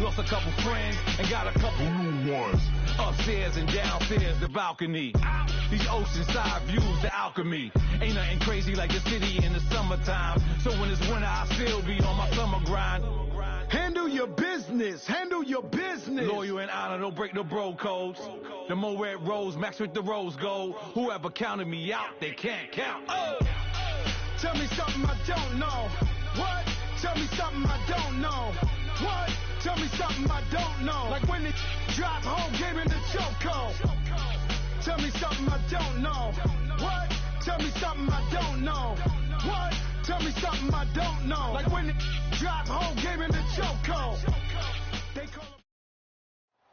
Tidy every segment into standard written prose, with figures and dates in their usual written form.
Lost a couple friends and got a couple new ones. Upstairs and downstairs, the balcony. These oceanside views, the alchemy. Ain't nothing crazy like the city in the summertime. So when it's winter, I still be on my summer grind. Handle your business. Handle your business. Loyal and honor, don't break no bro codes. The more red rose, max with the rose gold. Whoever counted me out, they can't count. Oh. Tell me something I don't know. What? Tell me something I don't know. What? Tell me something I don't know. Like when the drop home game in the chokehold. Tell me something I don't know. What? Tell me something I don't know. What? Tell me something I don't know. Like when the drop home game in the chokehold.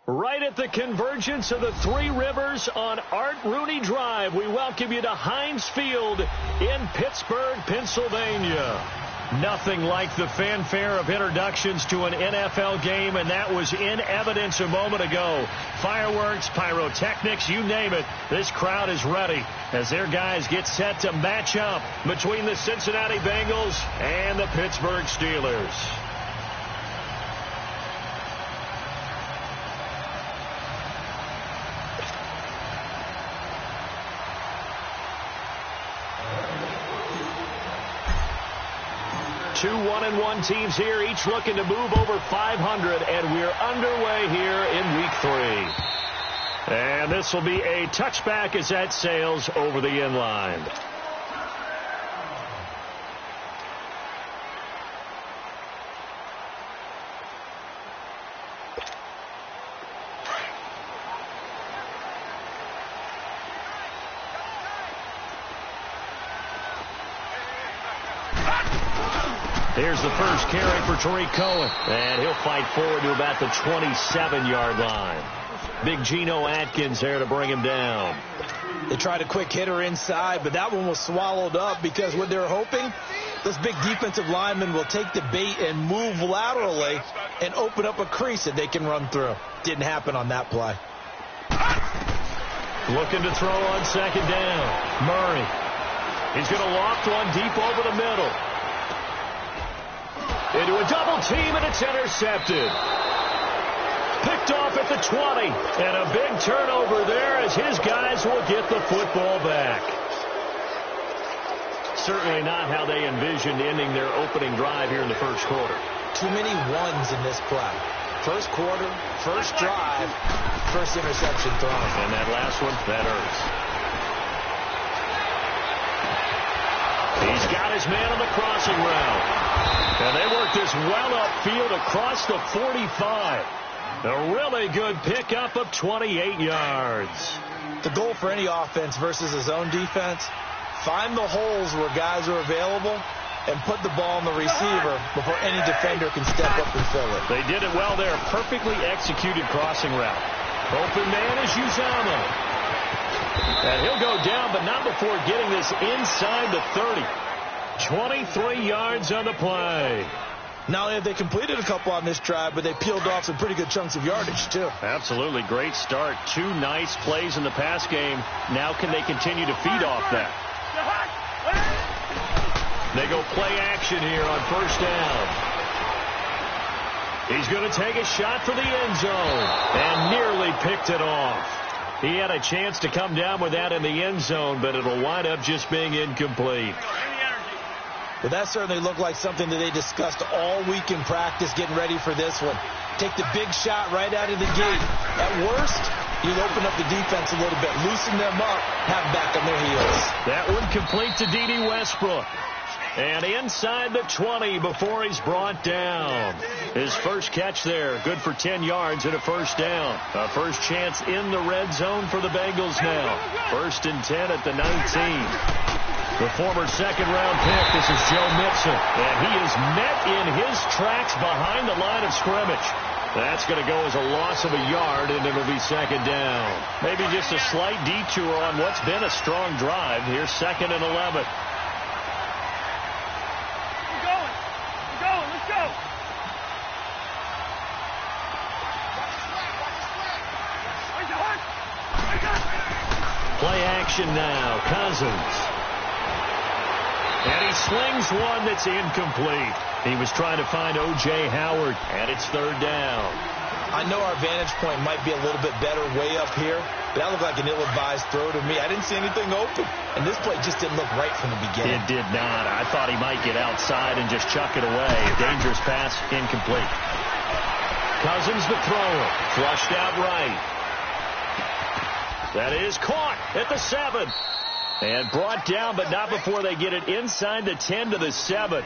Right at the convergence of the Three Rivers on Art Rooney Drive, we welcome you to Heinz Field in Pittsburgh, Pennsylvania. Nothing like the fanfare of introductions to an NFL game, and that was in evidence a moment ago. Fireworks, pyrotechnics, you name it. This crowd is ready as their guys get set to match up between the Cincinnati Bengals and the Pittsburgh Steelers. Two 1-1 teams here, each looking to move over 500, and we're underway here in Week 3. And this will be a touchback as that sails over the end line. Here's the first carry for Tariq Cohen, and he'll fight forward to about the 27-yard line. Big Geno Atkins there to bring him down. They tried a quick hitter inside, but that one was swallowed up because what they're hoping, this big defensive lineman will take the bait and move laterally and open up a crease that they can run through. Didn't happen on that play. Looking to throw on second down. Murray. He's going to loft one deep over the middle. Into a double team, and it's intercepted. Picked off at the 20. And a big turnover there as his guys will get the football back. Certainly not how they envisioned ending their opening drive here in the first quarter. Too many ones in this play. First quarter, first drive, first interception thrown. And that last one, that hurts. He's got his man on the crossing route. And they work this well upfield across the 45. A really good pickup of 28 yards. The goal for any offense versus a zone defense, find the holes where guys are available and put the ball on the receiver before any defender can step up and fill it. They did it well there. Perfectly executed crossing route. Open man is Uzama. And he'll go down, but not before getting this inside the 30. 23 yards on the play. Not only have they completed a couple on this drive, but they peeled off some pretty good chunks of yardage, too. Absolutely. Great start. Two nice plays in the pass game. Now can they continue to feed off that? They go play action here on first down. He's going to take a shot for the end zone and nearly picked it off. He had a chance to come down with that in the end zone, but it'll wind up just being incomplete. But that certainly looked like something that they discussed all week in practice getting ready for this one. Take the big shot right out of the gate. At worst, you'll open up the defense a little bit, loosen them up, have them back on their heels. That one complete to D.D. Westbrook. And inside the 20 before he's brought down. His first catch there, good for 10 yards and a first down. A first chance in the red zone for the Bengals now. 1st and 10 at the 19. The former second-round pick, this is Joe Mixon. And he is met in his tracks behind the line of scrimmage. That's going to go as a loss of a yard, and it'll be second down. Maybe just a slight detour on what's been a strong drive. Here's 2nd and 11. Play action now. Cousins. And he slings one that's incomplete. He was trying to find O.J. Howard, and it's third down. I know our vantage point might be a little bit better way up here, but that looked like an ill-advised throw to me. I didn't see anything open, and this play just didn't look right from the beginning. It did not. I thought he might get outside and just chuck it away. Dangerous pass, incomplete. Cousins the thrower, flushed out right. That is caught at the 7. And brought down, but not before they get it inside the 10 to the 7.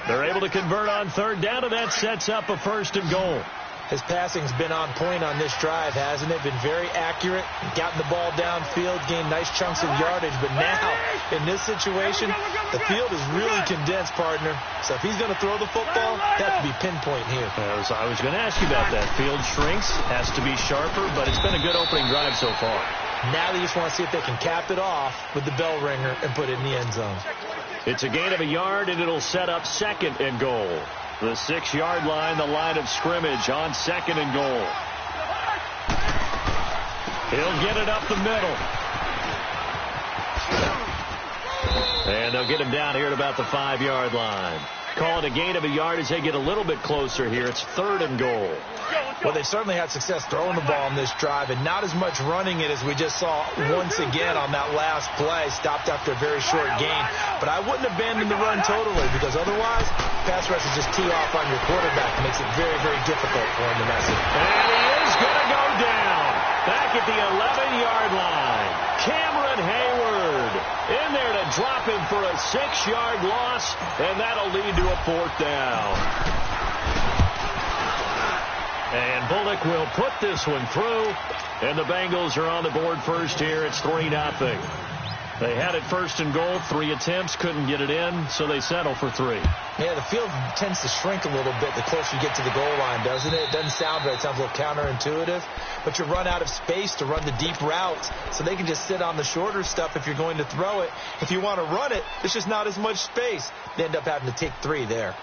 They're able to convert on third down, and that sets up a 1st and goal. His passing's been on point on this drive, hasn't it? Been very accurate, gotten the ball downfield, gained nice chunks of yardage. But now, in this situation, the field is really condensed, partner. So if he's going to throw the football, that would be pinpoint here. I was going to ask you about that. Field shrinks, has to be sharper, but it's been a good opening drive so far. Now they just want to see if they can cap it off with the bell ringer and put it in the end zone. It's a gain of a yard, and it'll set up 2nd and goal. The 6-yard line, the line of scrimmage on 2nd and goal. He'll get it up the middle. And they'll get him down here at about the 5-yard line. Call it a gain of a yard as they get a little bit closer here. It's 3rd and goal. Well, they certainly had success throwing the ball on this drive, and not as much running it as we just saw once again on that last play. Stopped after a very short gain. But I wouldn't abandon the run totally, because otherwise, pass rush is just tee off on your quarterback. It makes it very, very difficult for him to mess it. And he is going to go down back at the 11-yard line. Cameron Hayward in there to drop him for a 6-yard loss, and that'll lead to a 4th down. And Bullock will put this one through, and the Bengals are on the board first here. It's 3-0. They had it 1st and goal, 3 attempts, couldn't get it in, so they settle for 3. Yeah, the field tends to shrink a little bit the closer you get to the goal line, doesn't it? It doesn't sound right. It sounds a little counterintuitive. But you run out of space to run the deep routes, so they can just sit on the shorter stuff if you're going to throw it. If you want to run it, there's just not as much space. They end up having to take 3 there.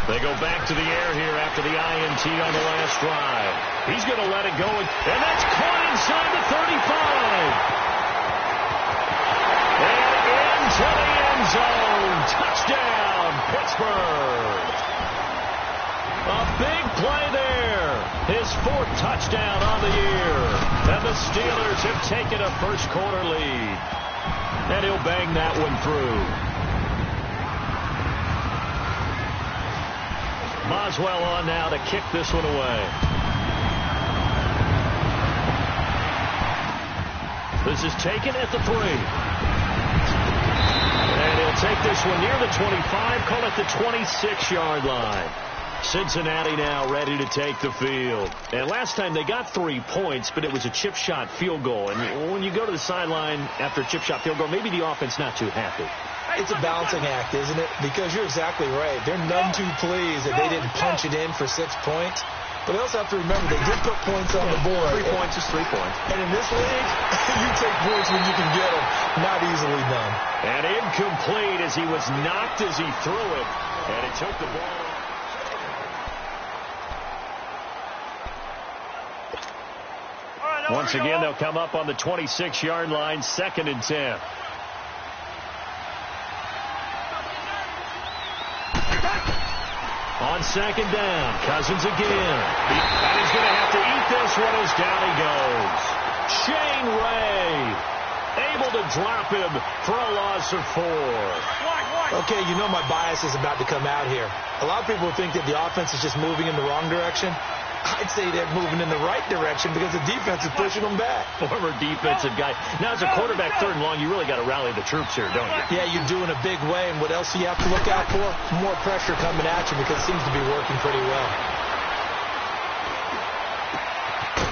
They go back to the air here after the INT on the last drive. He's going to let it go, and that's caught inside the 35. And into the end zone. Touchdown, Pittsburgh. A big play there. His 4th touchdown on the year. And the Steelers have taken a first-quarter lead. And he'll bang that one through. Boswell on now to kick this one away. This is taken at the 3. And he'll take this one near the 25, call it the 26-yard line. Cincinnati now ready to take the field. And last time they got 3 points, but it was a chip shot field goal. And when you go to the sideline after a chip shot field goal, maybe the offense not too happy. It's a balancing act, isn't it? Because you're exactly right. They're none too pleased that they didn't punch it in for 6 points. But they also have to remember they did put points on the board. 3 points is 3 points. And in this league, you take points when you can get them. Not easily done. And incomplete as he was knocked as he threw it. And he took the ball. Once again, they'll come up on the 26-yard line, 2nd and 10. On 2nd down, Cousins again. He's going to have to eat this one as down he goes. Shane Ray able to drop him for a loss of 4. Okay, you know my bias is about to come out here. A lot of people think that the offense is just moving in the wrong direction. I'd say they're moving in the right direction because the defense is pushing them back. Former defensive guy. Now, as a quarterback, 3rd and long, you really got to rally the troops here, don't you? Yeah, you do in a big way. And what else do you have to look out for? More pressure coming at you because it seems to be working pretty well.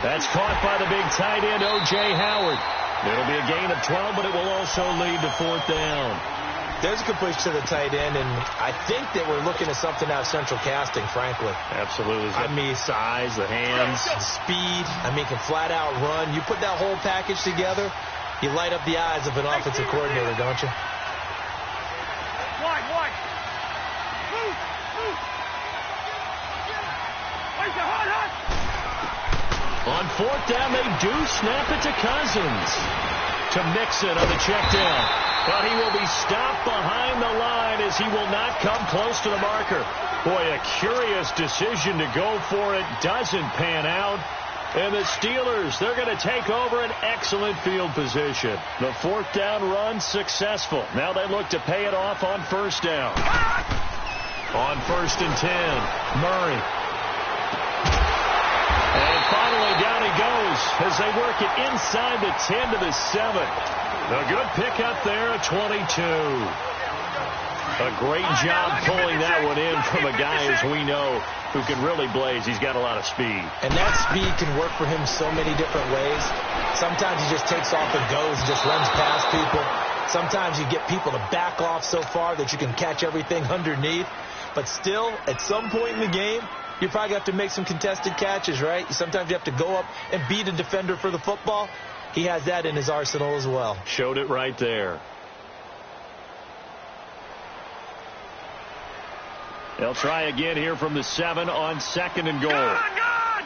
That's caught by the big tight end, O.J. Howard. It'll be a gain of 12, but it will also lead to 4th down. There's a completion to the tight end, and I think that we're looking at something out of central casting, frankly. Absolutely. I mean, size, the hands. Speed. I mean, can flat out run. You put that whole package together, you light up the eyes of an offensive coordinator, don't you? Wide. Move. Place it hard. On fourth down, they do snap it to Cousins. To Mixon on the check down. But he will be stopped behind the line as he will not come close to the marker. Boy, a curious decision to go for it. Doesn't pan out. And the Steelers, they're going to take over an excellent field position. The fourth down run successful. Now they look to pay it off on first down. On 1st and 10, Murray. And finally down he goes as they work it inside the 10 to the 7. A good pickup there at 22. A great job pulling that one in from a guy, as we know, who can really blaze. He's got a lot of speed. And that speed can work for him so many different ways. Sometimes he just takes off and goes and just runs past people. Sometimes you get people to back off so far that you can catch everything underneath. But still, at some point in the game, you probably have to make some contested catches, right? Sometimes you have to go up and beat a defender for the football. He has that in his arsenal as well. Showed it right there. They'll try again here from the 7 on 2nd and goal. Gone!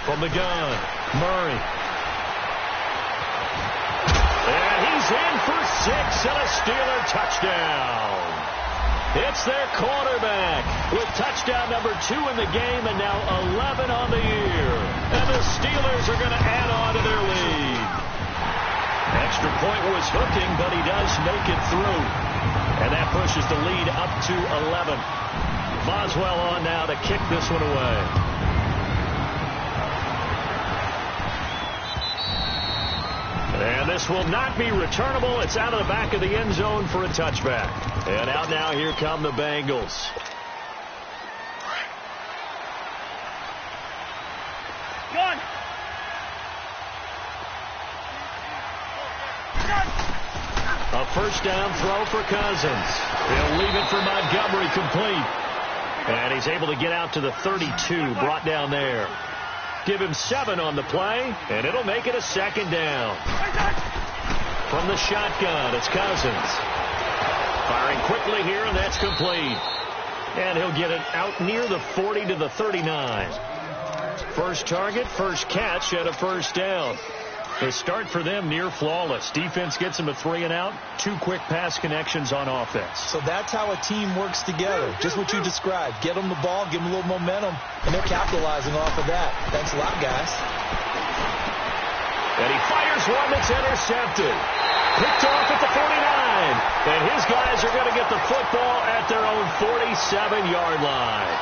From the gun, Murray. And he's in for 6 and a Steeler touchdown. It's their quarterback with touchdown number 2 in the game and now 11 on the year. And the Steelers are going to add on to their lead. Extra point was hooking, but he does make it through. And that pushes the lead up to 11. Boswell on now to kick this one away. And this will not be returnable. It's out of the back of the end zone for a touchback. And out now, here come the Bengals. Gone! A first down throw for Cousins. He'll leave it for Montgomery complete. And he's able to get out to the 32, brought down there. Give him 7 on the play, and it'll make it a 2nd down. From the shotgun, it's Cousins. Firing quickly here, and that's complete. And he'll get it out near the 40 to the 39. First target, first catch, and a first down. The start for them near flawless. Defense gets them a 3 and out. 2 quick pass connections on offense. So that's how a team works together. Just what you described. Get them the ball, give them a little momentum, and they're capitalizing off of that. Thanks a lot, guys. And he fires one that's intercepted. Picked off at the 49. And his guys are going to get the football at their own 47-yard line.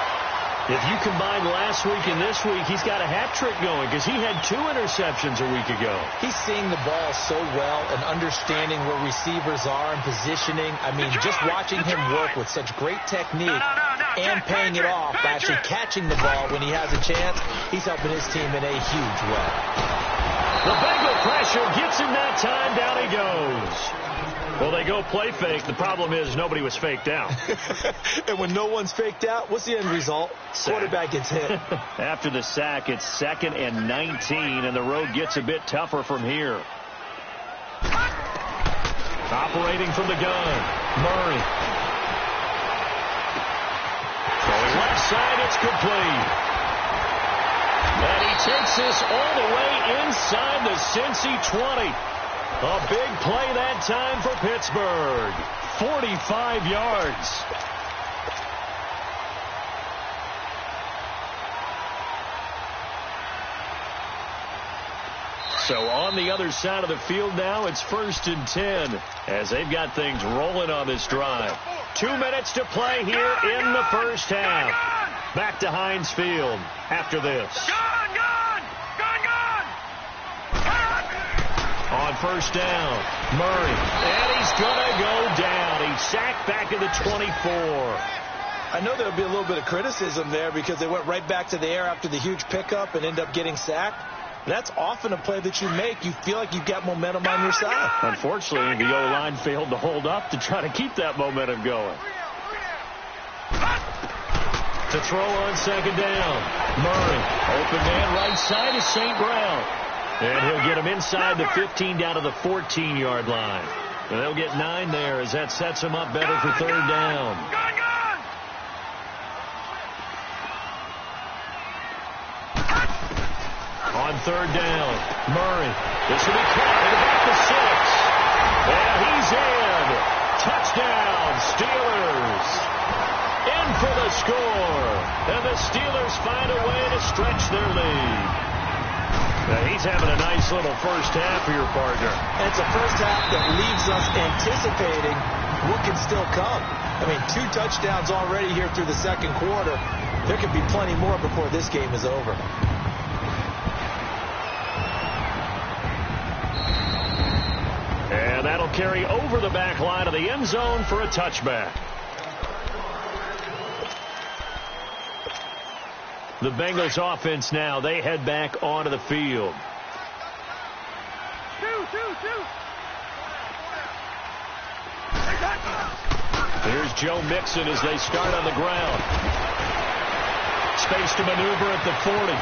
If you combine last week and this week, he's got a hat trick going because he had 2 interceptions a week ago. He's seeing the ball so well and understanding where receivers are and positioning. I mean, just watching him work with such great technique and paying it off by actually catching the ball when he has a chance, he's helping his team in a huge way. The Bengal pressure gets him that time. Down he goes. Well, they go play fake. The problem is nobody was faked out. And when no one's faked out, what's the end result? Sack. Quarterback gets hit. After the sack, it's 2nd and 19, and the road gets a bit tougher from here. Operating from the gun, Murray. Throwing left side, it's complete. And he takes this all the way inside the Cincy 20. A big play that time for Pittsburgh. 45 yards. So on the other side of the field now, it's 1st and 10 as they've got things rolling on this drive. 2 minutes to play here in the first half. Back to Heinz Field after this. On first down, Murray, and he's going to go down. He's sacked back at the 24. I know there'll be a little bit of criticism there because they went right back to the air after the huge pickup and end up getting sacked. That's often a play that you make. You feel like you've got momentum on your side. Unfortunately, the O-line failed to hold up to try to keep that momentum going. To throw on 2nd down, Murray. Open man right side is St. Brown. And he'll get him inside the 15 down to the 14-yard line. And they'll get 9 there as that sets him up better for 3rd down. On third down, Murray. This will be caught at about the 6. And he's in. Touchdown, Steelers. In for the score. And the Steelers find a way to stretch their lead. Now he's having a nice little first half here, partner. And it's a first half that leaves us anticipating what can still come. I mean, 2 touchdowns already here through the second quarter. There could be plenty more before this game is over. And that'll carry over the back line of the end zone for a touchback. The Bengals offense now, they head back onto the field. Here's Joe Mixon as they start on the ground. Space to maneuver at the 40.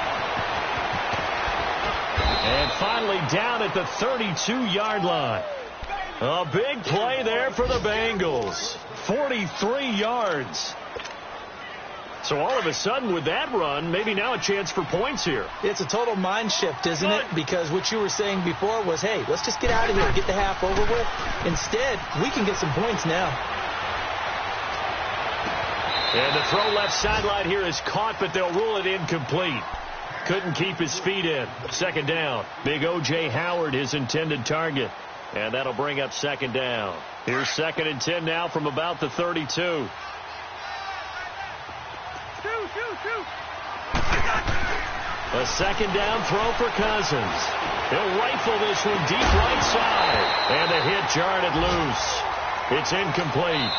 And finally down at the 32-yard line. A big play there for the Bengals. 43 yards. So all of a sudden with that run, maybe now a chance for points here. It's a total mind shift, isn't it? Because what you were saying before was, hey, let's just get out of here, get the half over with. Instead, we can get some points now. And the throw left sideline here is caught, but they'll rule it incomplete. Couldn't keep his feet in. Second down. Big O.J. Howard, his intended target. And that'll bring up second down. Here's 2nd and 10 now from about the 32. A second down throw for Cousins. He'll rifle this one deep right side. And the hit jarred it loose. It's incomplete.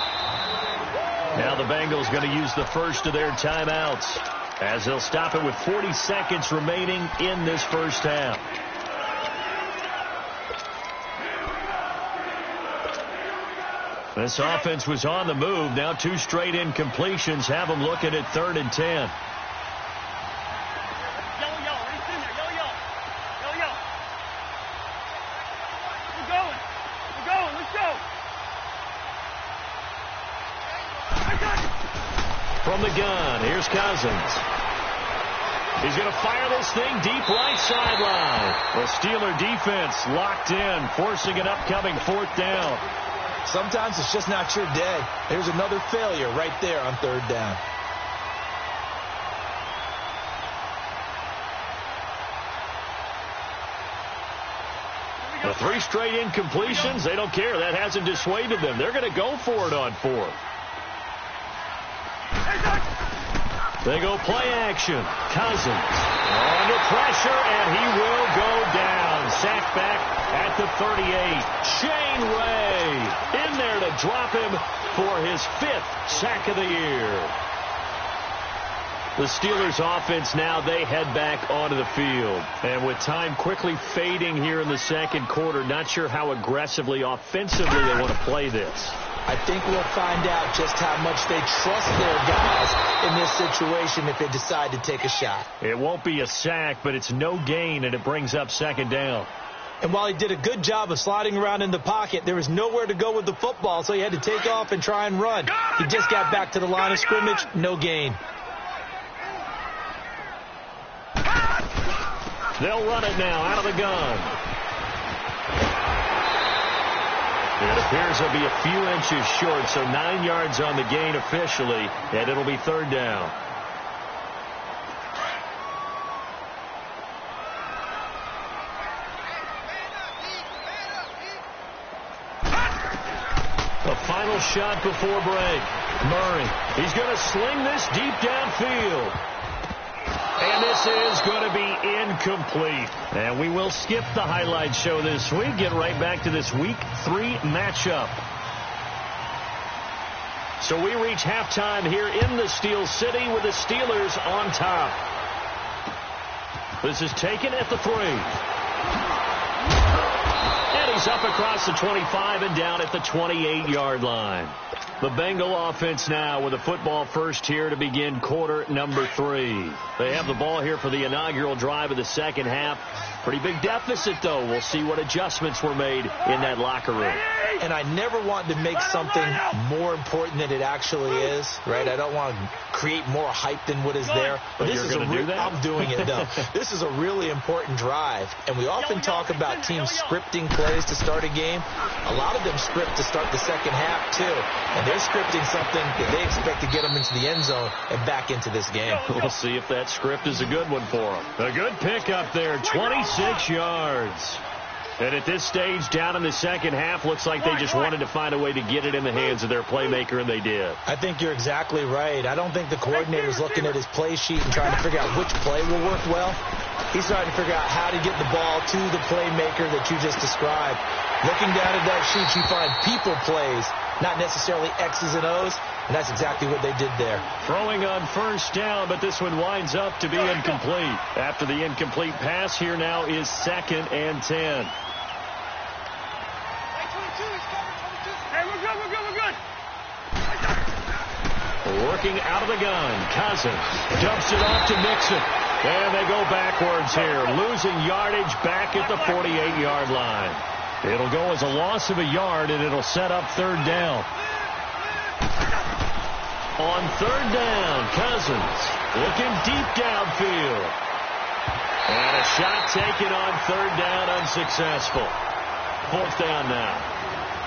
Now the Bengals going to use the first of their timeouts as they'll stop it with 40 seconds remaining in this first half. This offense was on the move. Now 2 straight incompletions have them looking at 3rd and 10. From the gun, here's Cousins. He's going to fire this thing deep right sideline. The Steeler defense locked in, forcing an upcoming 4th down. Sometimes it's just not your day. There's another failure right there on 3rd down. The 3 straight incompletions, they don't care. That hasn't dissuaded them. They're going to go for it on 4th. They go play action. Cousins under pressure, and he will go down. Sacked back at the 38. Shane Ray in there to drop him for his 5th sack of the year. The Steelers offense now, they head back onto the field. And with time quickly fading here in the second quarter, not sure how aggressively, offensively they want to play this. I think we'll find out just how much they trust their guys in this situation if they decide to take a shot. It won't be a sack, but it's no gain, and it brings up 2nd down. And while he did a good job of sliding around in the pocket, there was nowhere to go with the football, so he had to take off and try and run. He just got back to the line of scrimmage, no gain. They'll run it now out of the gun. It appears they'll be a few inches short, so 9 yards on the gain officially, and it'll be 3rd down. The final shot before break. Murray, he's going to sling this deep downfield. And this is going to be incomplete. And we will skip the highlight show this week. Get right back to this Week 3 matchup. So we reach halftime here in the Steel City with the Steelers on top. This is taken at the 3. And he's up across the 25 and down at the 28-yard line. The Bengal offense now with a football first here to begin quarter number 3. They have the ball here for the inaugural drive of the second half. Pretty big deficit, though. We'll see what adjustments were made in that locker room. And I never want to make something more important than it actually is, right? I don't want to create more hype than what is there. But this is I'm doing it, though. This is a really important drive. And we often talk about teams scripting plays to start a game. A lot of them script to start the second half, too. And they're scripting something that they expect to get them into the end zone and back into this game. We'll see if that script is a good one for them. A good pickup there, 26 yards. And at this stage, down in the second half, looks like they just wanted to find a way to get it in the hands of their playmaker, and they did. I think you're exactly right. I don't think the coordinator's looking at his play sheet and trying to figure out which play will work well. He's trying to figure out how to get the ball to the playmaker that you just described. Looking down at that sheet, you find people plays, not necessarily X's and O's, and that's exactly what they did there. Throwing on first down, but this one winds up to be incomplete. After the incomplete pass, here now is 2nd and 10. Hey, we're good. Working out of the gun, Cousins dumps it off to Mixon. And they go backwards here, losing yardage back at the 48-yard line. It'll go as a loss of a yard, and it'll set up 3rd down. On 3rd down, Cousins looking deep downfield. And a shot taken on 3rd down, unsuccessful. 4th down now.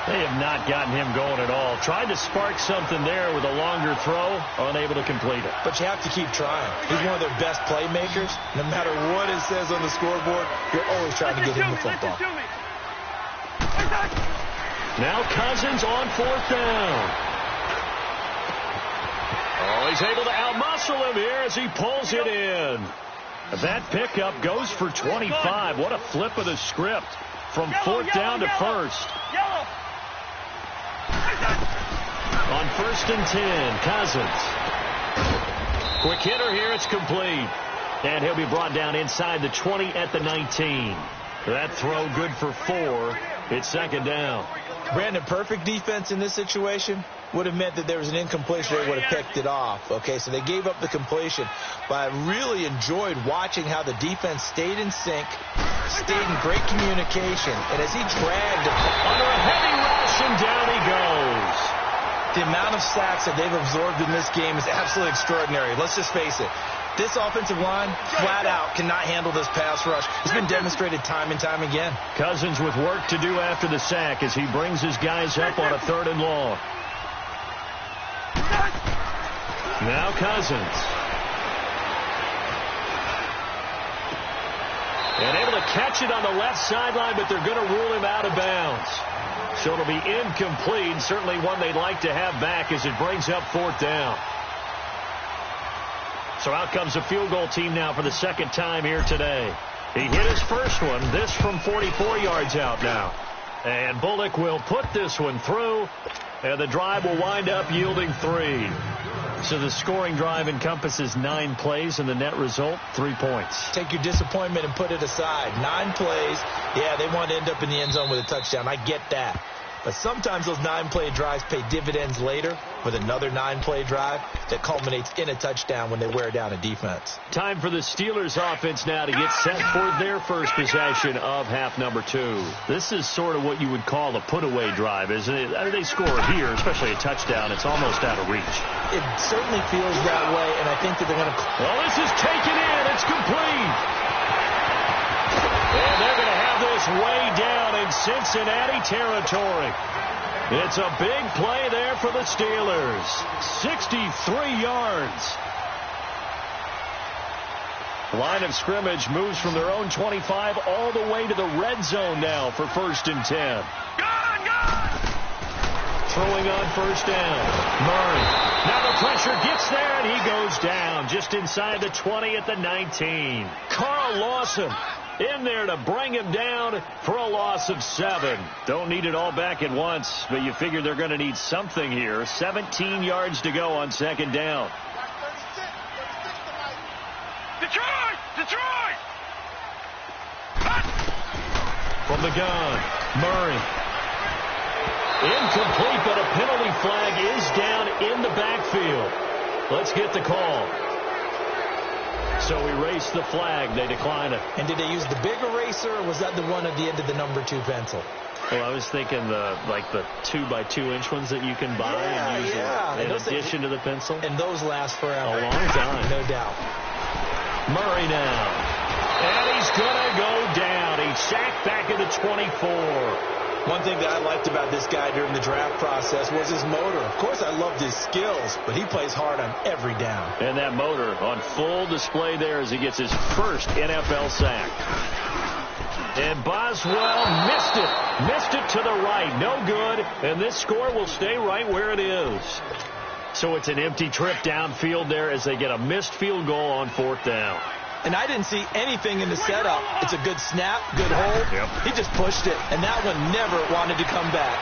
They have not gotten him going at all. Tried to spark something there with a longer throw, unable to complete it. But you have to keep trying. He's one of their best playmakers. No matter what it says on the scoreboard, you're always trying to get him the football. Now Cousins on 4th down. Oh, he's able to outmuscle him here as he pulls it in. That pickup goes for 25. What a flip of the script from 4th down to 1st. On 1st and 10, Cousins. Quick hitter here, it's complete. And he'll be brought down inside the 20 at the 19. That throw good for 4. It's 2nd down. Brandon, perfect defense in this situation would have meant that there was an incompletion. They would have picked it off. Okay, so they gave up the completion. But I really enjoyed watching how the defense stayed in sync, stayed in great communication. And as he dragged under a heavy rush, and down he goes. The amount of sacks that they've absorbed in this game is absolutely extraordinary. Let's just face it. This offensive line, flat out, cannot handle this pass rush. It's been demonstrated time and time again. Cousins with work to do after the sack as he brings his guys up on a 3rd and long. Now Cousins. And able to catch it on the left sideline, but they're going to rule him out of bounds. So it'll be incomplete. Certainly one they'd like to have back as it brings up 4th down. So out comes a field goal team now for the 2nd time here today. He hit his first one. This from 44 yards out now. And Bullock will put this one through. And the drive will wind up yielding 3. So the scoring drive encompasses 9 plays, and the net result, 3 points. Take your disappointment and put it aside. 9 plays. Yeah, they want to end up in the end zone with a touchdown. I get that. But sometimes those 9-play drives pay dividends later with another 9-play drive that culminates in a touchdown when they wear down a defense. Time for the Steelers offense now to get set for their first possession of half number 2. This is sort of what you would call a put-away drive, isn't it? They score here, especially a touchdown. It's almost out of reach. It certainly feels that way, and I think that they're going to... Well, this is taken in. It's complete. And they're going to have this way down in Cincinnati territory. It's a big play there for the Steelers. 63 yards. Line of scrimmage moves from their own 25 all the way to the red zone now for 1st and 10. Throwing on 1st down. Murray. Now the pressure gets there, and he goes down just inside the 20 at the 19. Carl Lawson in there to bring him down for a loss of 7. Don't need it all back at once, but you figure they're going to need something here. 17 yards to go on 2nd down. Detroit! From the gun, Murray. Incomplete, but a penalty flag is down in the backfield. Let's get the call. So erase the flag. They decline it. And did they use the big eraser, or was that the one at the end of the number 2 pencil? Well, I was thinking the 2x2-inch ones that you can buy and use in addition to the pencil. And those last forever. A long time. No doubt. Murray now. And he's going to go down. He's sacked back at the 24. One thing that I liked about this guy during the draft process was his motor. Of course, I loved his skills, but he plays hard on every down. And that motor on full display there as he gets his first NFL sack. And Boswell missed it. Missed it to the right. No good. And this score will stay right where it is. So it's an empty trip downfield there as they get a missed field goal on 4th down. And I didn't see anything in the setup. It's a good snap, good hold. Yep. He just pushed it, and that one never wanted to come back.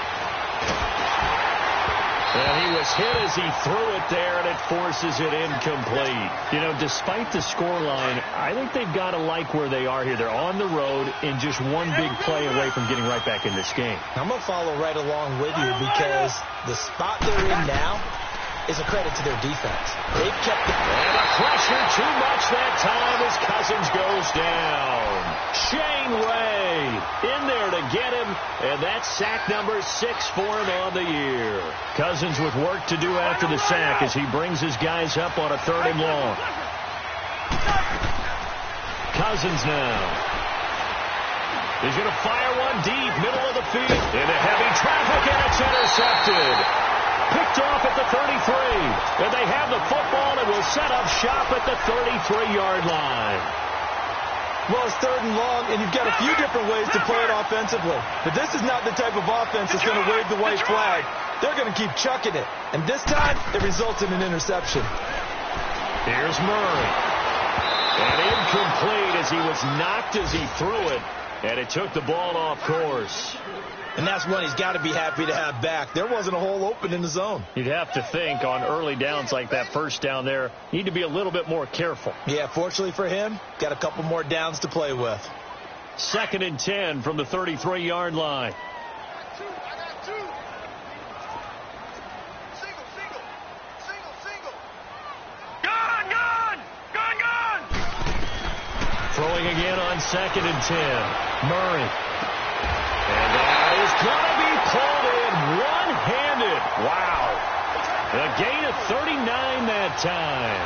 And he was hit as he threw it there, and it forces it incomplete. You know, despite the scoreline, I think they've got to like where they are here. They're on the road and just one big play away from getting right back in this game. I'm going to follow right along with you because the spot they're in now is a credit to their defense. They've kept the... And a pressure too much that time as Cousins goes down. Shane Ray in there to get him, and that's sack number 6 for him on the year. Cousins with work to do after the sack as he brings his guys up on a 3rd and long. Cousins now. He's going to fire one deep, middle of the field. Into heavy traffic, and it's intercepted. Picked off at the 33. And they have the football and will set up shop at the 33-yard line. Well, it's 3rd and long, and you've got a few different ways to play it offensively. But this is not the type of offense that's going to wave the white flag. They're going to keep chucking it. And this time, it results in an interception. Here's Murray. And incomplete as he was knocked as he threw it. And it took the ball off course. And that's one he's got to be happy to have back. There wasn't a hole open in the zone. You'd have to think on early downs like that first down there, you need to be a little bit more careful. Yeah, fortunately for him, got a couple more downs to play with. 2nd and 10 from the 33-yard line. Throwing again on 2nd and 10. Murray. And that is going to be pulled in one-handed. Wow. A gain of 39 that time.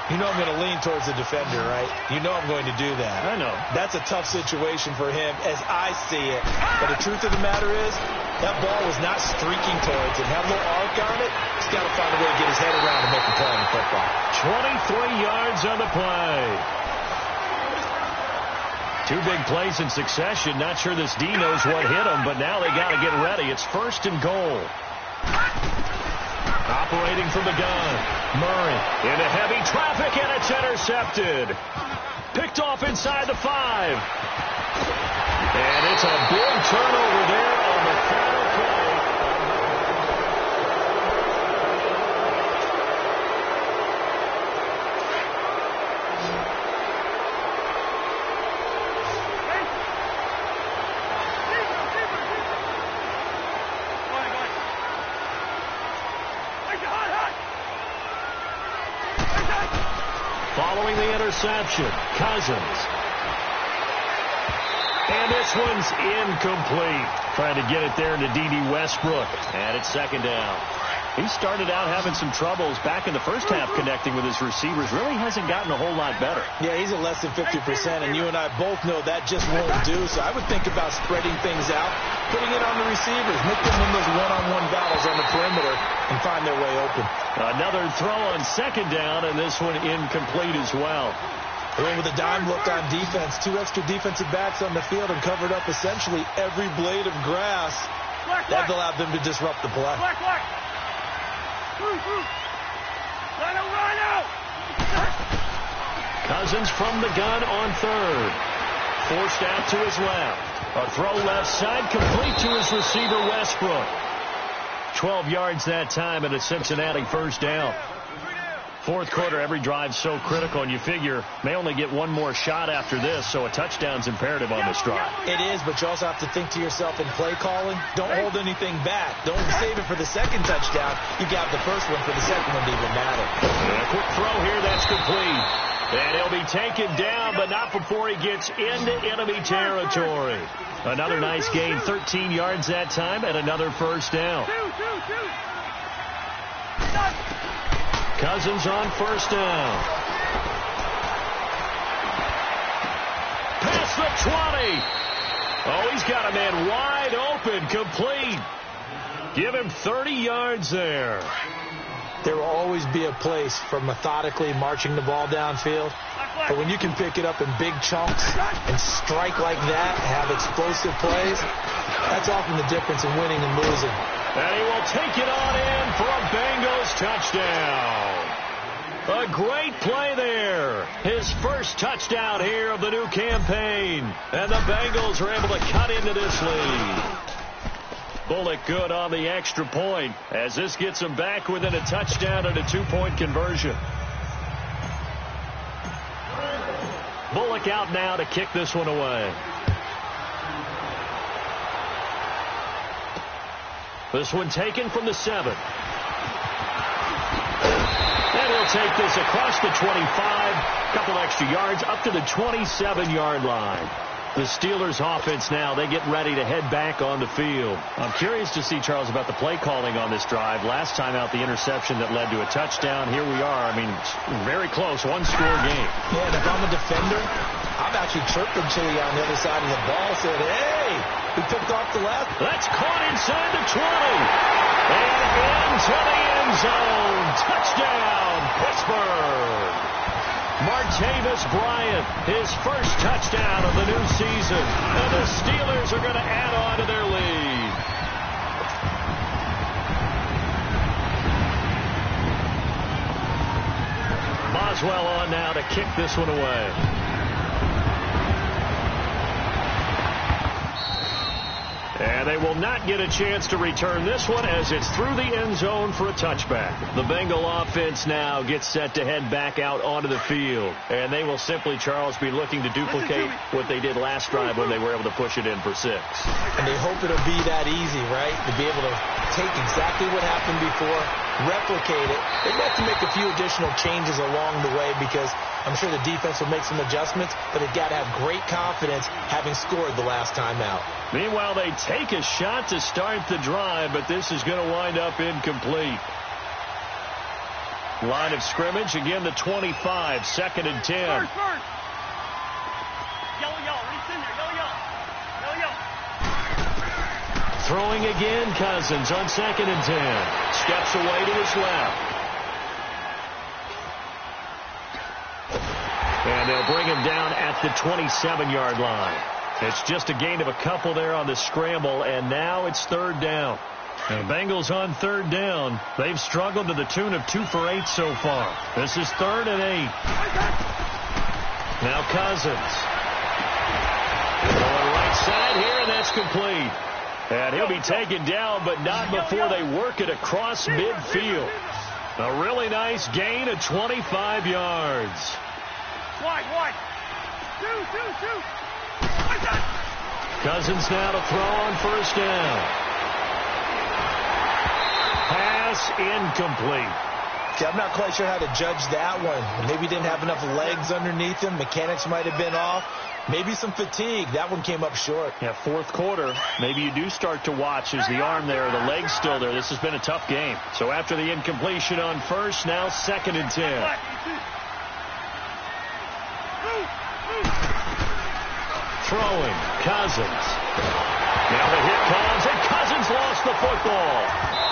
You know I'm going to lean towards the defender, right? You know I'm going to do that. I know. That's a tough situation for him as I see it. But the truth of the matter is, that ball was not streaking towards him. Had a little arc on it. He's got to find a way to get his head around and make a play in football. 23 yards on the play. 2 big plays in succession. Not sure this D knows what hit him, but now they got to get ready. It's 1st and goal. Operating from the gun. Murray into heavy traffic, and it's intercepted. Picked off inside the 5. And it's a big turnover there on the final play. Following the interception, Cousins. And this one's incomplete. Trying to get it there to D.D. Westbrook. And it's 2nd down. He started out having some troubles back in the first half connecting with his receivers. Really hasn't gotten a whole lot better. Yeah, he's at less than 50%, and you and I both know that just won't do. So I would think about spreading things out, putting it on the receivers, make them win those one-on-one battles on the perimeter, and find their way open. Another throw on 2nd down, and this one incomplete as well. They went with a dime look on defense. 2 extra defensive backs on the field and covered up essentially every blade of grass. That allowed them to disrupt the play. Cousins from the gun on 3rd. Forced out to his left. A throw left side, complete to his receiver, Westbrook. 12 yards that time, and a Cincinnati 1st down. 4th quarter, every drive so critical, and you figure may only get one more shot after this, so a touchdown's imperative on this drive. It is, but you also have to think to yourself in play calling, don't hold anything back. Don't save it for the 2nd touchdown. You got the first one for the 2nd one to even matter. And a quick throw here, that's complete. And he'll be taken down, but not before he gets into enemy territory. Another nice gain, 13 yards that time, and another first down. Cousins on first down. Past the 20. Oh, he's got a man wide open, complete. Give him 30 yards there. There will always be a place for methodically marching the ball downfield. But when you can pick it up in big chunks and strike like that, have explosive plays, that's often the difference in winning and losing. And he will take it on in for a Bengals touchdown. A great play there. His first touchdown here of the new campaign. And the Bengals are able to cut into this lead. Bullock good on the extra point as this gets him back within a touchdown and a 2-point conversion. Bullock out now to kick this one away. This one taken from the 7. And he'll take this across the 25, couple extra yards up to the 27-yard line. The Steelers offense now, they get ready to head back on the field. I'm curious to see, Charles, about the play calling on this drive. Last time out, the interception that led to a touchdown. Here we are. I mean, very close, one-score game. Yeah, and if I'm a defender, I'm actually chirping Chili on the other side of the ball, saying, hey, we picked off the left. That's caught inside the 20. And into the end zone. Touchdown, Pittsburgh. Martavis Bryant, his first touchdown of the new season. And the Steelers are going to add on to their lead. Boswell on now to kick this one away. And they will not get a chance to return this one as it's through the end zone for a touchback. The Bengal offense now gets set to head back out onto the field. And they will simply, Charles, be looking to duplicate what they did last drive when they were able to push it in for 6. And they hope it'll be that easy, right? To be able to take exactly what happened before, replicate it. They'd have to make a few additional changes along the way because I'm sure the defense will make some adjustments, but they've got to have great confidence having scored the last time out. Meanwhile, they take a shot to start the drive, but this is going to wind up incomplete. Line of scrimmage, again, the 25, 2nd and 10. Yellow, reach in there, yellow. Throwing again, Cousins on 2nd and 10. Steps away to his left. And they'll bring him down at the 27-yard line. It's just a gain of a couple there on the scramble, and now it's 3rd down. And Bengals on 3rd down. They've struggled to the tune of 2 for 8 so far. This is 3rd and 8. Now Cousins. Going right side here, and that's complete. And he'll be taken down, but not before they work it across midfield. A really nice gain of 25 yards. Wide. Two. Cousins now to throw on 1st down. Pass incomplete. See, I'm not quite sure how to judge that one. Maybe he didn't have enough legs underneath him. Mechanics might have been off. Maybe some fatigue. That one came up short. Yeah, 4th quarter. Maybe you do start to watch as the arm there, the leg's still there. This has been a tough game. So after the incompletion on 1st, now 2nd and 10. Throwing, Cousins. Now the hit comes, and Cousins lost the football.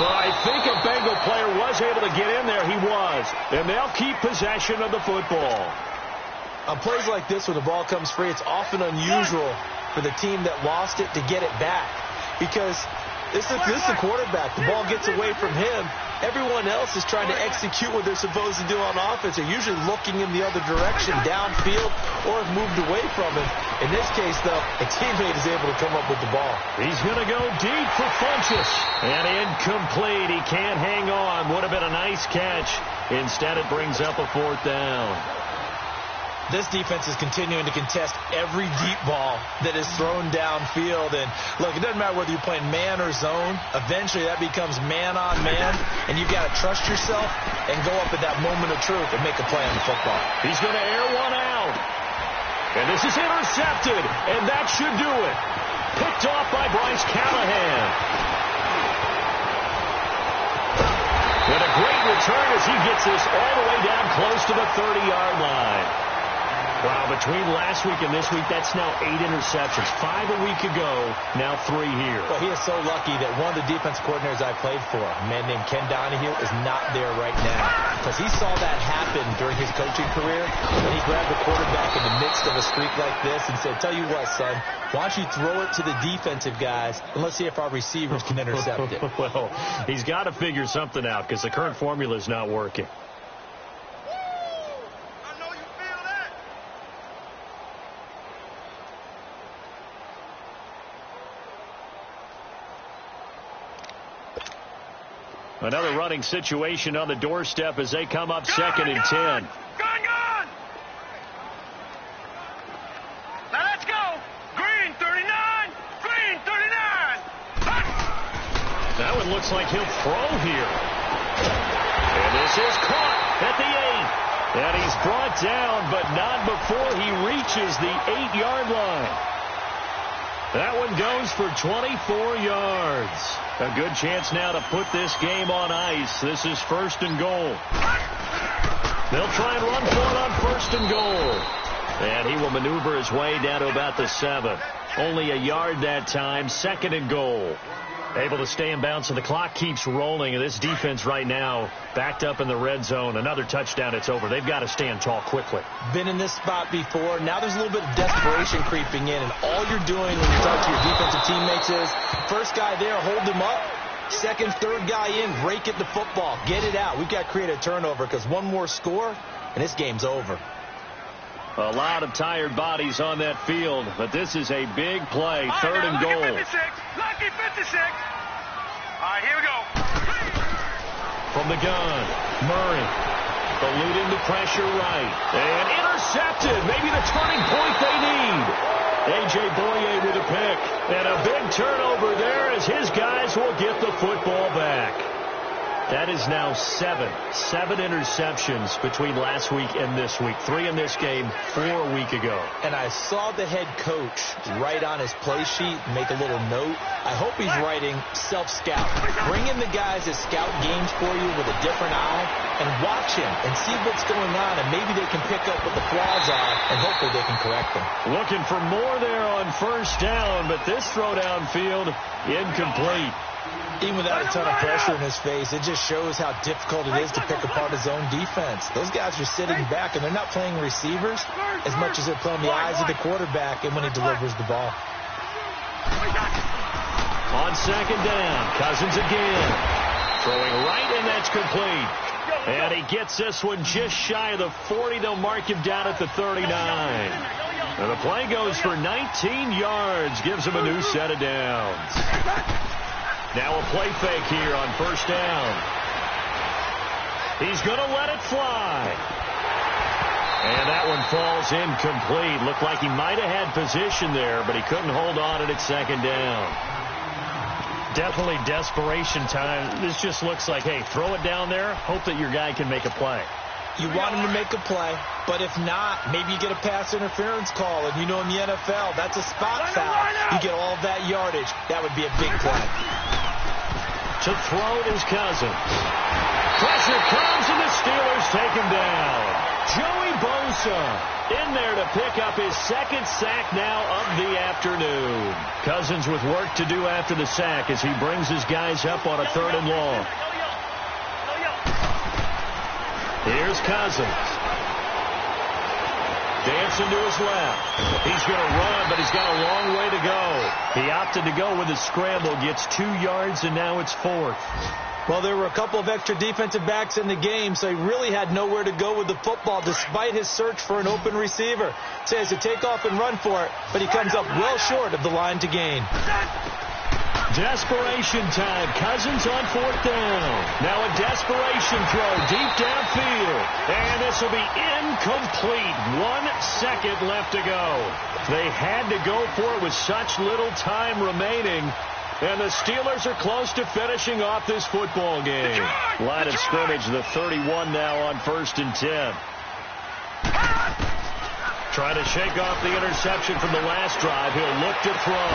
But I think a Bengal player was able to get in there. He was. And they'll keep possession of the football. On plays like this where the ball comes free, it's often unusual for the team that lost it to get it back. Because this is the quarterback. The ball gets away from him. Everyone else is trying to execute what they're supposed to do on offense. They're usually looking in the other direction, downfield, or have moved away from him. In this case, though, a teammate is able to come up with the ball. He's going to go deep for Funchess. And incomplete. He can't hang on. Would have been a nice catch. Instead, it brings up a 4th down. This defense is continuing to contest every deep ball that is thrown downfield. And, look, it doesn't matter whether you're playing man or zone. Eventually, that becomes man-on-man, and you've got to trust yourself and go up at that moment of truth and make a play on the football. He's going to air one out. And this is intercepted, and that should do it. Picked off by Bryce Callahan. And a great return as he gets this all the way down close to the 30-yard line. Wow, between last week and this week, that's now 8 interceptions. 5 a week ago, now 3 here. Well, he is so lucky that one of the defense coordinators I played for, a man named Ken Donahue, is not there right now. Because he saw that happen during his coaching career, and he grabbed the quarterback in the midst of a streak like this and said, tell you what, son, why don't you throw it to the defensive guys, and let's see if our receivers can intercept it. Well, he's got to figure something out because the current formula is not working. Another running situation on the doorstep as they come up second and 10. Gone! Now let's go! Green 39! Green 39! That one looks like he'll throw here. And this is caught at the 8. And he's brought down, but not before he reaches the 8-yard line. That one goes for 24 yards. A good chance now to put this game on ice. This is 1st and goal. They'll try and run for it on 1st and goal. And he will maneuver his way down to about the 7. Only a yard that time. 2nd and goal. Able to stay in bounds, so the clock keeps rolling. And this defense right now backed up in the red zone. Another touchdown, it's over. They've got to stand tall quickly. Been in this spot before. Now there's a little bit of desperation creeping in. And all you're doing when you talk to your defensive teammates is, first guy there, hold him up. Second, third guy in, break it the football. Get it out. We've got to create a turnover because one more score, and this game's over. A lot of tired bodies on that field, but this is a big play. 3rd and goal. Lucky 56. All right, here we go. From the gun, Murray eluding the pressure right. And intercepted. Maybe the turning point they need. A.J. Boye with a pick. And a big turnover there as his guys will get the football back. That is now 7 interceptions between last week and this week. 3 in this game, 4 a week ago. And I saw the head coach write on his play sheet, make a little note. I hope he's writing self-scout. Bring in the guys that scout games for you with a different eye and watch him and see what's going on, and maybe they can pick up what the flaws are, and hopefully they can correct them. Looking for more there on 1st down, but this throw downfield incomplete. Even without a ton of pressure in his face, it just shows how difficult it is to pick apart his own defense. Those guys are sitting back, and they're not playing receivers as much as they're playing the eyes of the quarterback and when he delivers the ball. On 2nd down, Cousins again. Throwing right, and that's complete. And he gets this one just shy of the 40. They'll mark him down at the 39. And the play goes for 19 yards, gives him a new set of downs. Now a play fake here on 1st down. He's going to let it fly. And that one falls incomplete. Looked like he might have had position there, but he couldn't hold on at 2nd down. Definitely desperation time. This just looks like, hey, throw it down there, hope that your guy can make a play. You want him to make a play, but if not, maybe you get a pass interference call, and you know in the NFL, that's a spot foul. You get all that yardage. That would be a big play. To throw it is Cousins. Pressure comes, and the Steelers take him down. Joey Bosa in there to pick up his 2nd sack now of the afternoon. Cousins with work to do after the sack as he brings his guys up on a 3rd and long. Here's Cousins. Dancing to his left. He's going to run, but he's got a long way to go. He opted to go with a scramble, gets 2 yards, and now it's 4th. Well, there were a couple of extra defensive backs in the game, so he really had nowhere to go with the football despite his search for an open receiver. Says to take off and run for it, but he comes up well short of the line to gain. Desperation time. Cousins on 4th down. Now a desperation throw deep downfield. And this will be incomplete. 1 second left to go. They had to go for it with such little time remaining. And the Steelers are close to finishing off this football game. Line of scrimmage, the 31 now on 1st and 10. Trying to shake off the interception from the last drive. He'll look to throw.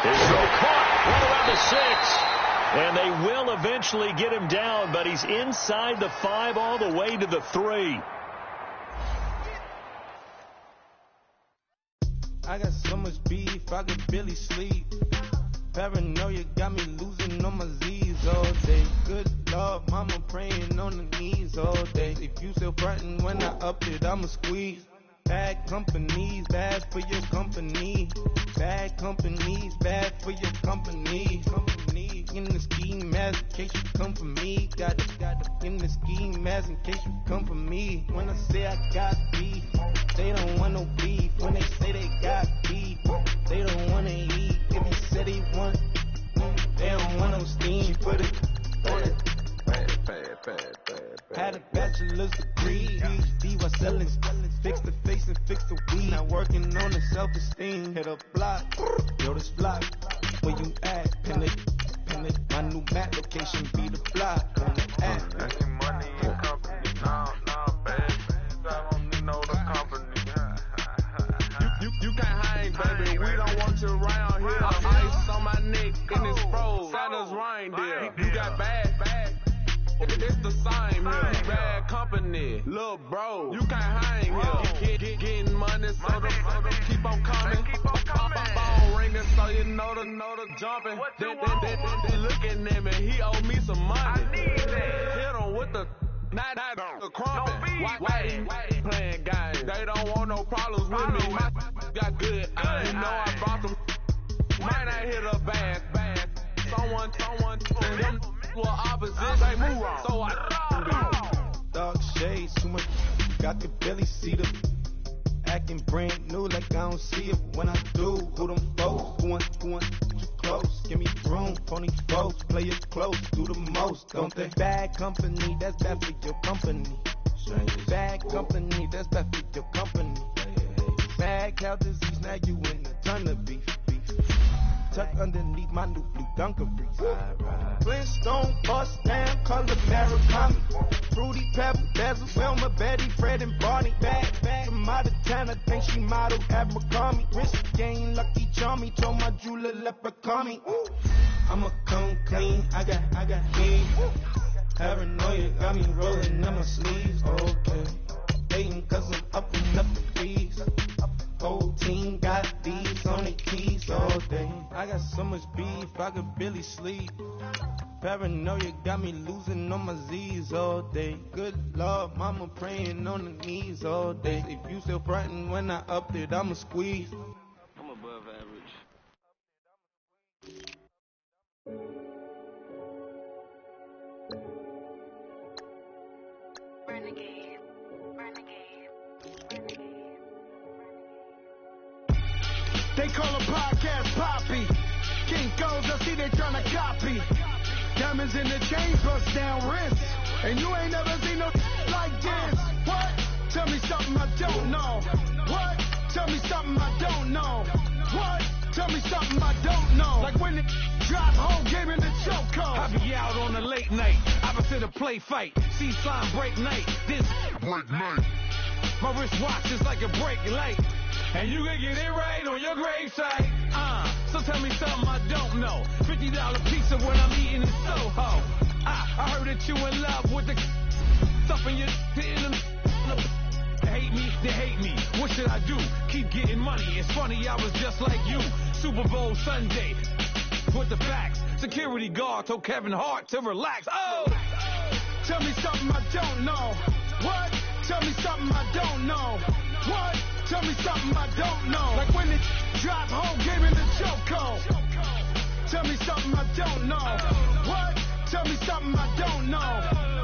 His throw caught right around the 6. And they will eventually get him down, but he's inside the 5 all the way to the 3. I got so much beef, I could barely sleep. Paranoia got me losing on my Z's all day. Good Lord, mama praying on the knees all day. If you still frontin' when I up it, I'ma squeeze. Bad companies, bad for your company. Bad companies, bad for your company. Company in the ski mask in case you come for me. Got it in the ski mask in case you come for me. When I say I got beef, they don't want no beef. When they say they got beef, they don't want to eat. If you said they want, they don't want no steam. Put it on it. Had a bachelor's degree, PhD while selling, fix the face and fix the weed. Now working on the self-esteem. Hit a block, yo this block. Where you at? Pin it. My new map location be the block. On the app. Making money in company, nah, baby. I don't need no the company. You can't hang, baby. We don't want you around here. Ice on my neck in this froze. Santa's reindeer. You got bad. It's the same here. Bad company, little bro. You can't hang here. Getting money, so the keep on coming. Phone ringing, so you know the jumping. They looking at me. He owe me some money. Hit him with the not the crumping. Why playing games? They don't want no problems with me. My got good. You know I brought them. Might not hit a bad. Someone. Them were opposites. They move wrong. So I dog shades too much. I could barely see them. Acting brand new like I don't see it when I do. Who them folks? Going too close. Give me room for these folks. Play it close. Do the most, don't they? Bad company, that's bad for your company. Bad company, that's bad for your company. Bad cow disease, now you in a ton of beef. Tuck underneath my new blue Dunkaroos. Flintstone, bust down, color Maricami. Fruity Pebble, Basil, Wilma, Betty, Fred, and Barney. Bad from out of town, I think she modeled Abercrombie. Wrist game, Lucky Charmy, told my jeweler leprechaun me. I'ma come clean, I got heat. Paranoia got me rolling on my sleeves, okay. Hating cause I'm up and up the fees. Whole team got these on the keys all day. I got so much beef, I could barely sleep. Paranoia got me losing on my Z's all day. Good Lord, mama praying on the knees all day. If you still frontin' when I up it, I'ma squeeze. I'm above average. They call a podcast Poppy. Kinkos, I see they tryna copy. Diamonds in the chains, bust down wrists. And you ain't never seen no like this. What? Tell me something I don't know. What? Tell me something I don't know. What? Tell me something I don't know. Like when it drop home, game in the chokehold. I be out on a late night, opposite a play fight. See sign break night, this break night. My wristwatch is like a break light. And you can get it right on your gravesite. So tell me something I don't know. $50 pizza when I'm eating in Soho. I heard that you in love with the stuff in your in they hate me. What should I do? Keep getting money. It's funny, I was just like you. Super Bowl Sunday. With the facts. Security guard told Kevin Hart to relax. Oh! Tell me something I don't know. What? Tell me something I don't know. What? Tell me something I don't know. Like when it drop home, game in the chokehold. Tell me something I don't know. What? Tell me something I don't know.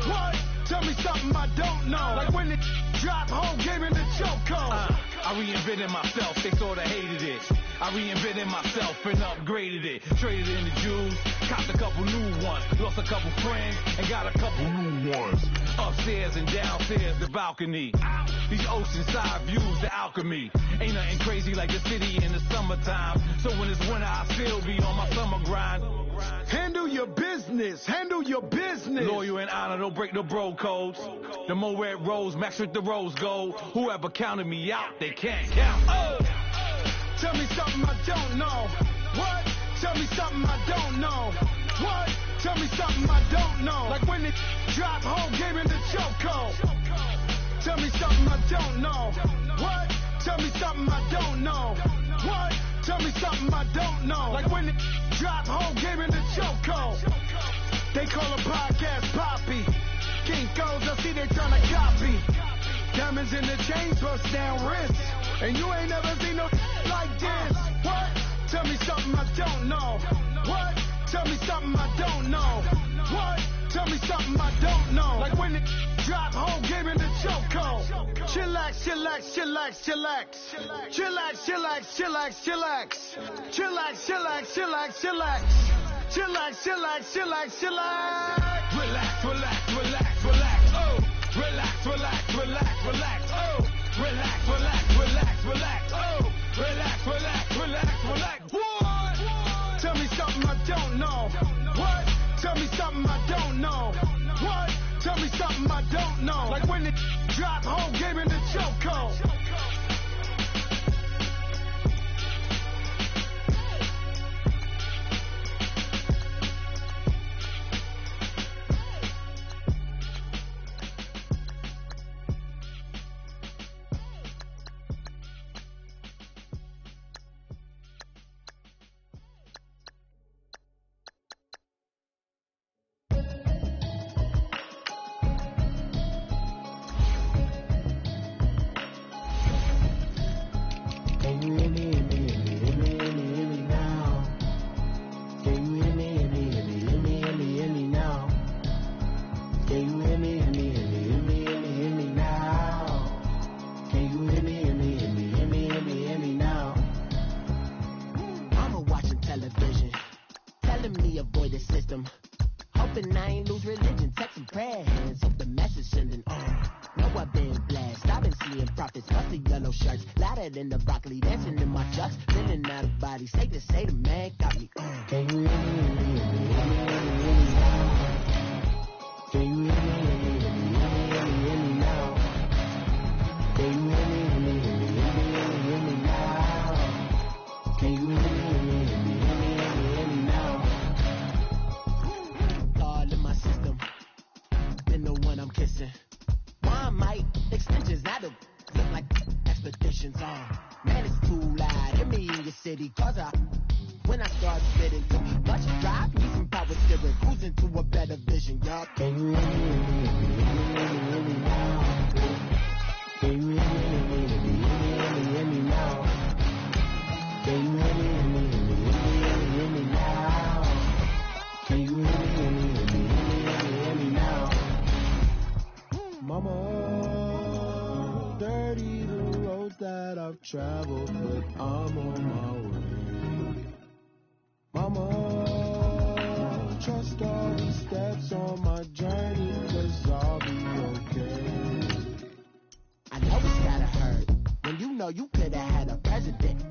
What? Tell me something I don't know. Like when it drop home, game in the chokehold. I reinvented myself, they sorta hated it. I reinvented myself and upgraded it. Traded in the Jews, copped a couple new ones. Lost a couple friends and got a couple new ones. Upstairs and downstairs, the balcony. These oceanside views, the alchemy. Ain't nothing crazy like the city in the summertime. So when it's winter, I still be on my summer grind. Handle your business. Handle your business. Loyal and honor, don't break the bro codes. The more red rose, max with the rose gold. Whoever counted me out, they can't count. Oh! Tell me something I don't know. What? Tell me something I don't know. What? Tell me something I don't know. Like when it drop home, game in the chokehold. Tell me something I don't know. What? Tell me something I don't know. What? Tell me something I don't know. Like when it drop home, game in the chokehold. They call a podcast Poppy. Kinkos, I see they tryna copy. Diamonds in the chains, bust down wrists. And you ain't never seen no like this. What? Tell me something I don't know. What? Tell me something I don't know. What? Tell me something I don't know. Like when it drop home, game in the chokehold. Chillax, chillax, chillax, chillax. Chillax, chillax, chillax, chillax. Chillax, chillax, chillax, chillax. Chillax, chillax, chillax, chillax. Relax, relax, relax, relax. Oh! Relax, relax, relax, relax. Oh! Relax, relax, relax, relax. Oh! Relax, relax, relax, relax. What? Tell me something I don't know. What? Tell me something I don't know. What? Tell me something I don't know. Like when it drop home, game in the chokehold. In the broccoli, dancing in my chucks, feeling out of body. Say the man got me. Can you hear me? Can you hear me now? Can you hear me now? Can you hear me now? All in my system, been the one I'm kissing. Why might extensions out of look like expeditions on? Man, it's too loud. Hit me in your city, cause when I start spitting too much drive, need some power steering, cruising to a better vision, y'all. Can you hear me now? Can you hear me now? Can you hear me now? Can you hear me now? Mama, dirty the roads that I've traveled, but I'm on my way. Mama, trust all the steps on my journey, 'cause I'll be okay. I know it's gotta hurt when you know you could've had a president.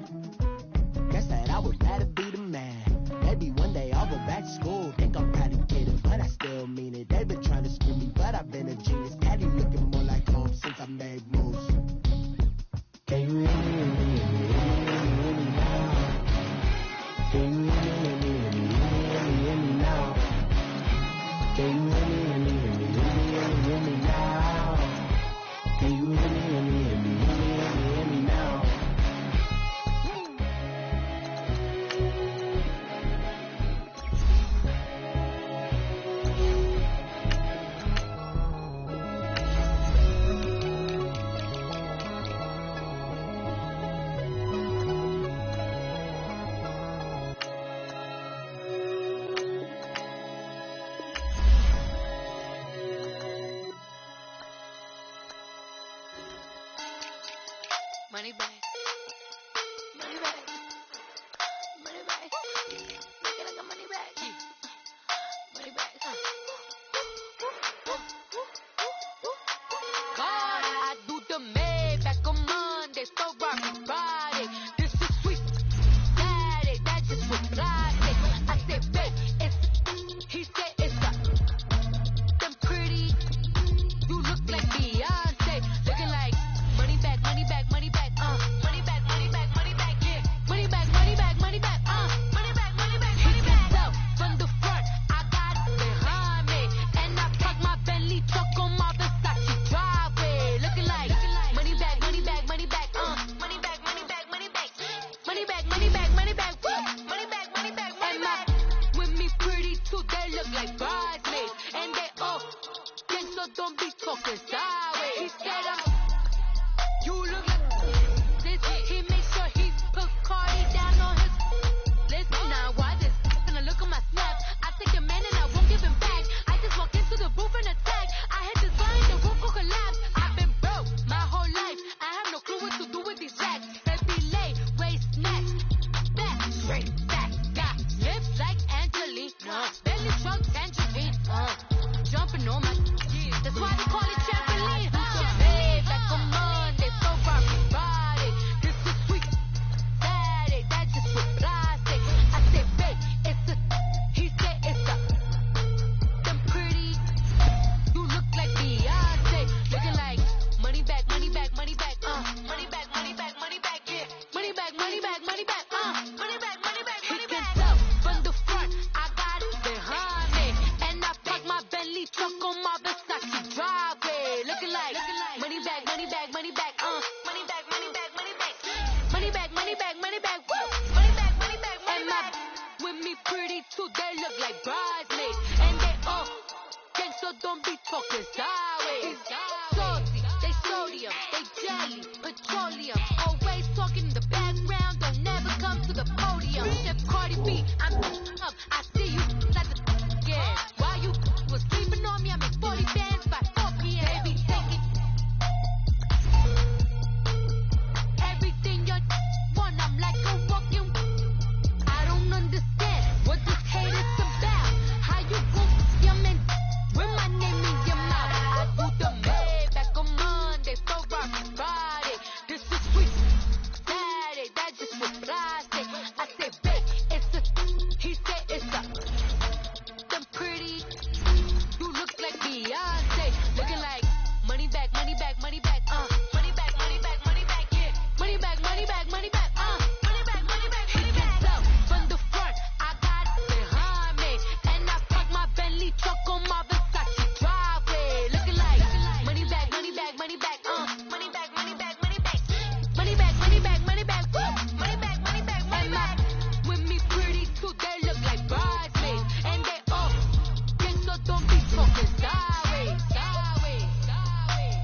Guess that I would rather be the man. Maybe one day I'll go back to school. Think I'm probably kidding, but I still mean it. They've been trying to screw me, but I've been a genius. Daddy looking more like home since I made moves. Can you hear me now? money back, woo. Money back, money back, money back. With me pretty too, they look like bridesmaids. And they all think so, don't be talking sideways. He said you look like this. He makes sure he put Cardi down on his list. Now why this? Gonna look at my snap. I take a man and I won't give him back. I just walk into the booth and attack. I hit this line, the roof will collapse. I've been broke my whole life. I have no clue what to do with these racks. Baby lay, waist snatch, back, straight back, got lips like Angelina, belly truck tangerine, jumping on my that's why they call it trampoline. Hey, back on Monday, so far Friday. This is sweet Saturday, that just with plastic. I say, babe, it's a, he said it's a, them pretty, you look like Beyonce, looking like money back, money back, money back, money back, money back, money back, yeah, money back, money back, money back, money back, money back, money back. He can tell from the front, I got it behind me, and I park my Bentley truck on my Versace driveway, looking like money back, money back, money back, money back, money back, money back, money back, money back, money back, woo, money back, money back, money back. With me pretty too, they look like bridesmaids, and they all think so, don't be talking sideways. Salty, they sodium, they jelly, petroleum, always talking in the background, don't never come to the podium. If Cardi B, I'm up, I see you like the yeah. While you was sleeping on me, I make 40 bands by 4 p.m. Baby, take it. Everything you want, I'm like a walking. I don't understand what this hate is about. How you gon' yummin' with my name in your mouth? I do the Maybach on Monday, so rock Friday. This is sweet Saturday, that just was plastic. I say, babe, it's a, he said it's a, them pretty, you look like Beyonce, looking like money back, money back, money back, money back, money back, money back, yeah, money back, money back, money back, money back, money back, money back. So from the front, I got it behind me, and I park my Bentley truck on my Versace driveway, looking like money back, money back, money back, money back, money back, money back, money back, money back, money back, woo, money back, money back, money back. With me pretty too, they look like bridesmaids, and they all think so, don't be talking sideways, sideways, sideways.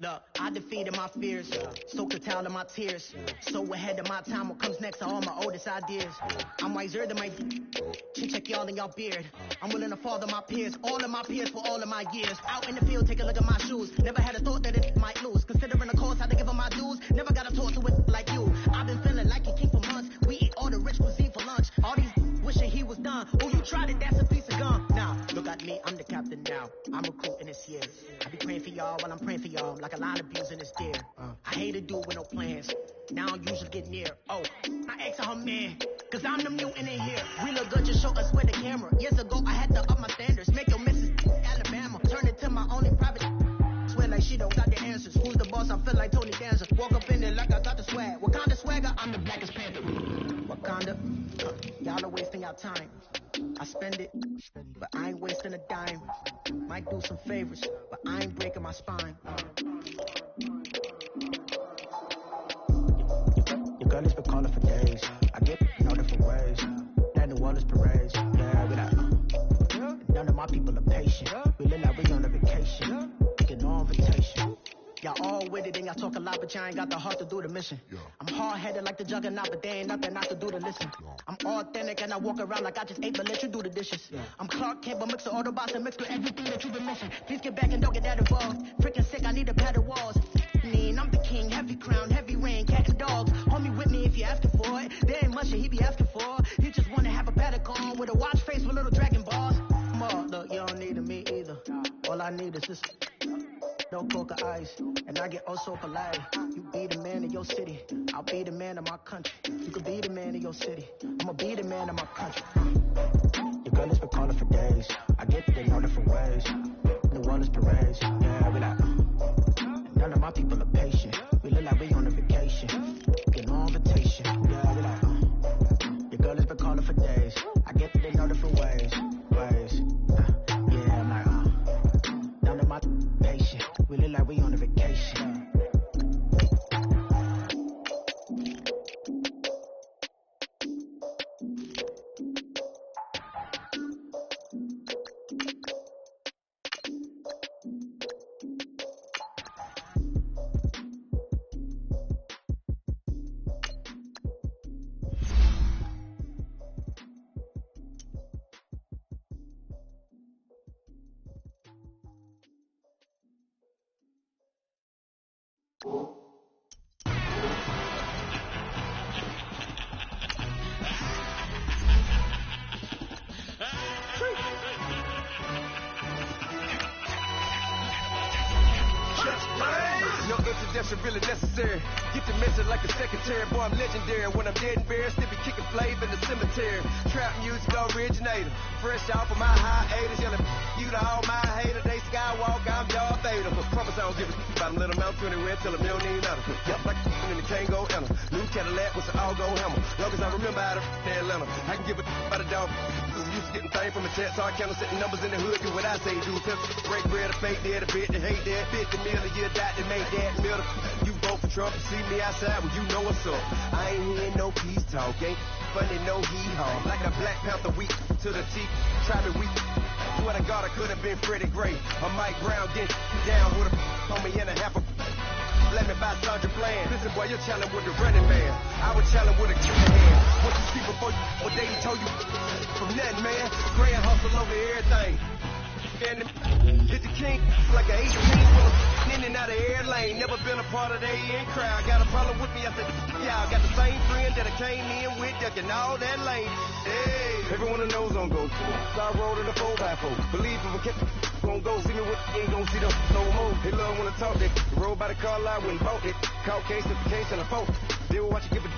Look, I defeated my fears, soaked the towel in my tears. So ahead of my time, what comes next are all my oldest ideas. I'm wiser than my check y'all in y'all beard. I'm willing to fall to my peers, all of my peers for all of my years. Out in the field, take a look at my shoes. Never had a thought that it might lose. Considering the cost, had to give them my dues. Never got a talk to it like you. I've been feeling like a king for months. We eat all the rich cuisine for lunch. All these wishing he was done. Oh, you tried it, that's a piece of gum. Now, look at me, I'm the captain now. I'm recruiting this year. I be praying for y'all while I'm praying for y'all. Like a line abusing this deer. I hate a dude with no plans. Now I usually get near. Oh, I ask her man, cause I'm the mutant in here. We look good, just show us where the camera. Years ago, I had to up my standards. Make your missus Alabama. Turn it to my only private. Swear like she don't got the answers. Who's the boss? I feel like Tony Danza. Walk up in there like I got the swag. Wakanda swagger, I'm the blackest panther. Wakanda, y'all are wasting your time. I spend it, but I ain't wasting a dime. Might do some favors, but I ain't breaking my spine. Your girl has been calling for days. I get in all different ways. That New Orleans parades. Yeah, we like, none of my people are patient. We look like we on a vacation. Get no invitation. Y'all all with it and y'all talk a lot, but y'all ain't got the heart to do the mission. I'm hard-headed like the juggernaut, but there ain't nothing I can do to listen. I'm authentic and I walk around like I just ate, but let you do the dishes. I'm Clark Kent, but mix the Autobots and mix with everything that you've been missing. Please get back and don't get that involved. Freaking sick, I need to pad the walls. I'm the king, heavy crown, heavy rain, cat and dogs. Homie with me if you're asking for it. There ain't much that he be asking for. He just wanna have a paddock on with a watch face with little dragon balls. Look, you don't need me either. All I need is this. no coca ice, and I get oh so polite. You be the man of your city, I'll be the man of my country. You could be the man of your city, I'ma be the man of my country. Your girl has been calling for days, I get that they know different ways. New Orleans parades, yeah, we like, none of my people are patient. We look like we on a vacation, get no invitation, yeah, we like, your girl has been calling for days, I get that they know different ways. Yeah, I'm like, none of my patient, we look like we on a vacation. No introduction really necessary. Get the message like a secretary. Boy, I'm legendary. When I'm dead and buried, still be kicking flavor in the cemetery. Trap music originator. Fresh off of my hiatus. Yelling you to all my haters. They skywalk, I'm Darth Vader. Promise I don't give a about them little mouth anywhere till $1 million. Yep, like in the Kango Enter. New Cadillac with an all-go hammer. Long as I remember how to Atlanta. I can give a about a dog. Used to getting things from a text. Hard counter setting numbers in the hood. Do what I say do. Cause break bread, a fake dead, a bit, they hate that. 50 million, you die to make that middle. You vote for Trump, you see me outside, well, you know what's up. I ain't hearing no peace talk, ain't funny, no hee-haw. Like a Black Panther weak to the teeth, try me weak. Swear to God, I could have been Freddie Gray. Or Mike Brown, get down with a on me and a half a. Let me buy Sandra Bland. Listen, boy, you're challenging with the running man. I was challenging with a killing hand. What you see before you, what they told you from nothing, man. Grand hustle over everything. And hit the king like an 18 full of in and out of air lane. Never been a part of the AN crowd. Got a problem with me, I said, yeah, I got the same friend that I came in with, ducking all that lane. Hey, everyone knows on go. I roll to the 4x4. Believe if a cat gon' go, see me with ain't gon' see them no more. They love when I talk that. Roll by the car lot when bought it. Caught case of the case and a phone. They will watch you give a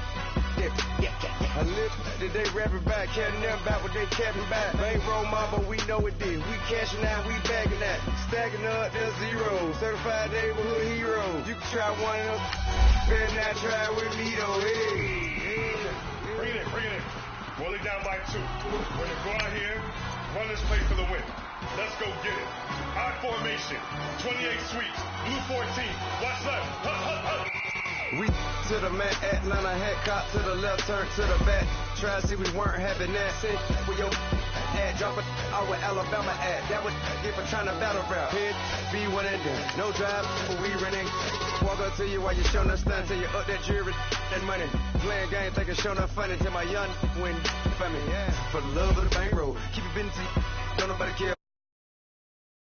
I live today rapping back, caring nothing about what they capping back. Bankroll mama, we know it did. We cashing out, we bagging that. Stacking up, there's zero. Certified neighborhood hero. You can try one of them. Better not try with me though. Hey. Bring it in. Roll it down by 2. We're gonna go out here, run this play for the win. Let's go get it. I formation, 28 sweeps, blue 14. Watch left. Hut. We to the man, Atlanta hat cop to the left, turn to the back. Try to see we weren't having that. Sit with your ad, drop it out with Alabama ad. That would get for trying to battle rap. Head, be one and done. No drive, but we running. Walk up to you while you showing us stunt till you up that jewelry, that money. Playing game, thinking showing up funny till my young win for me. Yeah. For the love of the bankroll, keep it business, don't nobody care.